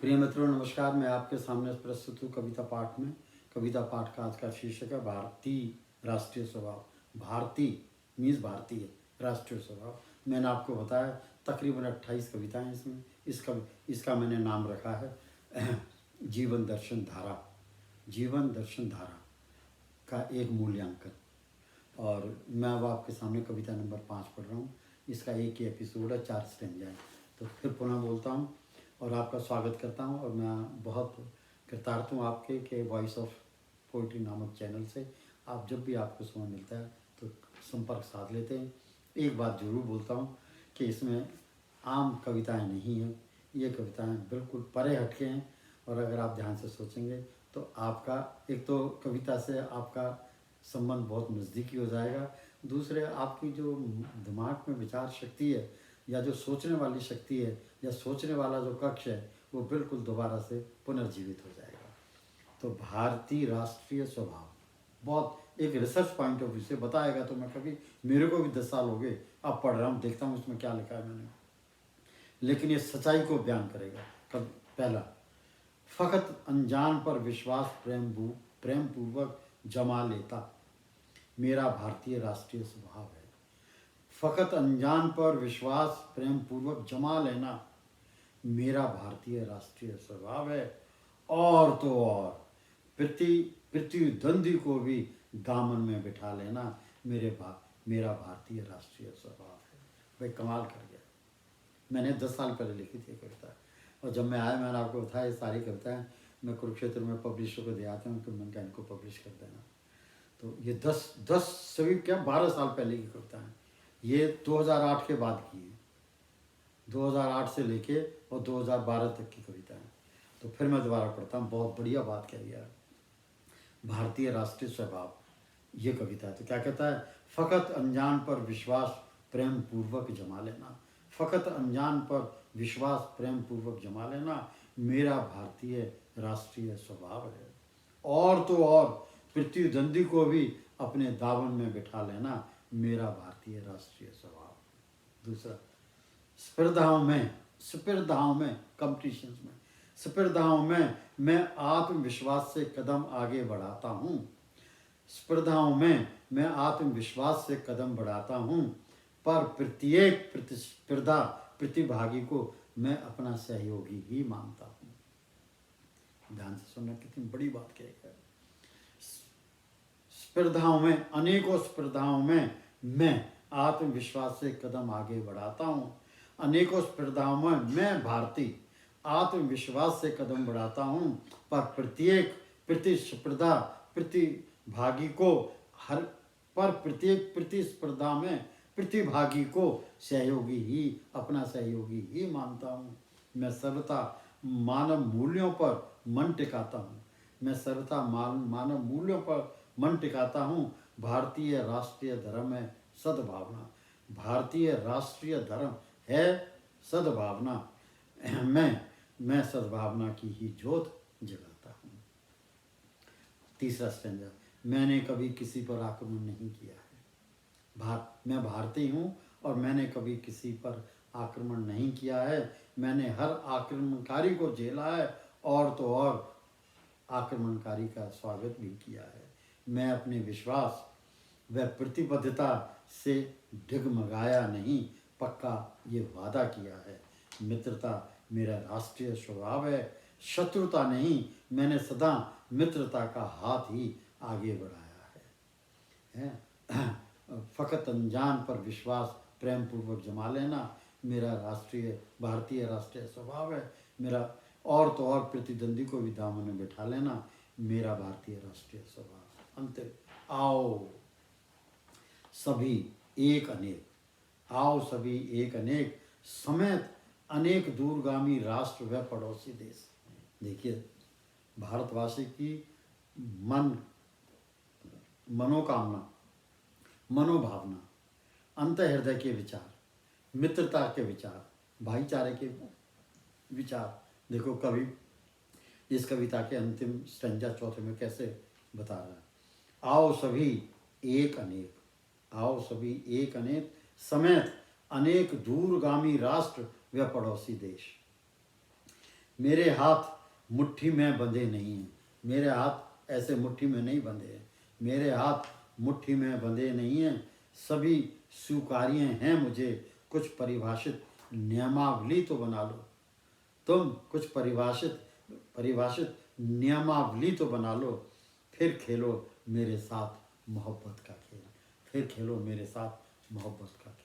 प्रिय मित्रों नमस्कार। मैं आपके सामने प्रस्तुत हूँ कविता पाठ में। कविता पाठ का आज का शीर्षक है भारतीय राष्ट्रीय स्वभाव। भारतीय मीन्स भारतीय, राष्ट्रीय स्वभाव। मैंने आपको बताया तकरीबन 28 कविताएं इसमें। इसका मैंने नाम रखा है जीवन दर्शन धारा। जीवन दर्शन धारा का एक मूल्यांकन। और मैं अब आपके सामने कविता नंबर 5 पढ़ रहा हूँ। इसका एक ही एपिसोड है, 4 स्टैंजा। तो फिर पुनः बोलता हूँ और आपका स्वागत करता हूँ। और मैं बहुत कृतार्थ हूँ आपके कि वॉइस ऑफ पोइट्री नामक चैनल से आप जब भी आपको समय मिलता है तो संपर्क साध लेते हैं। एक बात ज़रूर बोलता हूँ कि इसमें आम कविताएं नहीं हैं, ये कविताएं बिल्कुल परे हटके हैं। और अगर आप ध्यान से सोचेंगे तो आपका एक तो कविता से आपका संबंध बहुत नज़दीकी हो जाएगा। दूसरे आपकी जो दिमाग में विचार शक्ति है या जो सोचने वाली शक्ति है या सोचने वाला जो कक्ष है वो बिल्कुल दोबारा से पुनर्जीवित हो जाएगा। तो भारतीय राष्ट्रीय स्वभाव बहुत एक रिसर्च पॉइंट ऑफ व्यू से बताएगा। तो मैं कभी मेरे को भी 10 साल हो गए अब पढ़ रहा हूँ, देखता हूँ इसमें क्या लिखा है मैंने, लेकिन ये सच्चाई को बयान करेगा। कब पहला, फ़कत अनजान पर विश्वास प्रेम पूर्वक जमा लेता मेरा भारतीय राष्ट्रीय स्वभाव है। फ़कत अनजान पर विश्वास प्रेम पूर्वक जमा लेना मेरा भारतीय राष्ट्रीय स्वभाव है। और तो और प्रतिद्वंदी को भी दामन में बिठा लेना मेरा भारतीय राष्ट्रीय स्वभाव है। भाई कमाल कर गया। मैंने 10 साल पहले लिखी थी कविता, और जब मैं आया मैंने आपको बताया ये सारी कविताएं मैं कुरुक्षेत्र में पब्लिशर को दे आता हूँ कि मैंने कहा इनको पब्लिश कर देना। तो ये 10 सभी क्या 12 साल पहले की कविता है। ये 2008 के बाद की है, 2008 से लेके और 2012 तक की कविता है। तो फिर मैं दोबारा पढ़ता हूँ, बहुत बढ़िया बात कह दिया। भारतीय राष्ट्रीय स्वभाव ये कविता है। तो क्या कहता है, फ़कत अनजान पर विश्वास प्रेम पूर्वक जमा लेना। फ़कत अनजान पर विश्वास प्रेम पूर्वक जमा लेना मेरा भारतीय राष्ट्रीय स्वभाव है। और तो और प्रतिद्वंदी को भी अपने दामन में बिठा लेना मेरा भारतीय राष्ट्रीय स्वभाव। दूसरा, स्पर्धाओं में कंपटीशंस में स्पर्धाओं में मैं आत्मविश्वास से कदम आगे बढ़ाता हूँ। स्पर्धाओं में मैं आत्मविश्वास से कदम बढ़ाता हूँ, पर प्रत्येक प्रतिस्पर्धा प्रतिभागी को मैं अपना सहयोगी ही मानता हूँ। ध्यान से सुनना, कितनी बड़ी बात कहेगा। अनेकों स्पर्धाओं में मैं आत्मविश्वास से कदम आगे बढ़ाता हूँ। अनेकों स्पर्धाओं में मैं भारतीय आत्मविश्वास से कदम बढ़ाता हूँ, पर प्रत्येक प्रतिस्पर्धा प्रतिभागी को प्रत्येक प्रतिस्पर्धा में प्रतिभागी को अपना सहयोगी ही मानता हूँ। मैं सर्वथा मानव मूल्यों पर मन टिकाता हूँ। मैं सर्वथा मानव मूल्यों पर मन टिकाता हूँ। भारतीय राष्ट्रीय धर्म है सद्भावना। भारतीय राष्ट्रीय धर्म है सद्भावना। मैं सद्भावना की ही ज्योत जगाता हूँ। तीसरा स्टैंजा, मैंने कभी किसी पर आक्रमण नहीं किया है। मैं भारतीय हूँ और मैंने कभी किसी पर आक्रमण नहीं किया है। मैंने हर आक्रमणकारी को झेला है और तो और आक्रमणकारी का स्वागत भी किया है। मैं अपने विश्वास व प्रतिबद्धता से डगमगाया नहीं, पक्का ये वादा किया है। मित्रता मेरा राष्ट्रीय स्वभाव है, शत्रुता नहीं। मैंने सदा मित्रता का हाथ ही आगे बढ़ाया है। फ़कत अनजान पर विश्वास प्रेम पूर्वक जमा लेना मेरा भारतीय राष्ट्रीय स्वभाव है। मेरा और तो और प्रतिद्वंदी को भी दामन में बिठा लेना मेरा भारतीय राष्ट्रीय स्वभाव। अंतिम, आओ सभी एक अनेक, आओ सभी एक अनेक समेत अनेक दूरगामी राष्ट्र व पड़ोसी देश। देखिए, भारतवासी की मनोकामना, मनोभावना, अंतःहृदय के विचार, मित्रता के विचार, भाईचारे के विचार। देखो कवि इस कविता के अंतिम स्टैंजा चौथे में कैसे बता रहा है, आओ सभी एक अनेक, आओ सभी एक अनेक समेत अनेक दूरगामी राष्ट्र व पड़ोसी देश। मेरे हाथ मुट्ठी में बंधे नहीं हैं। मेरे हाथ ऐसे मुट्ठी में नहीं बंधे हैं। मेरे हाथ मुट्ठी में बंधे नहीं हैं। सभी स्वीकार्य हैं मुझे। कुछ परिभाषित नियमावली तो बना लो। तुम कुछ परिभाषित नियमावली तो बना लो। फिर खेलो मेरे साथ मोहब्बत का खेल। फिर खेलो मेरे साथ मोहब्बत का खेल।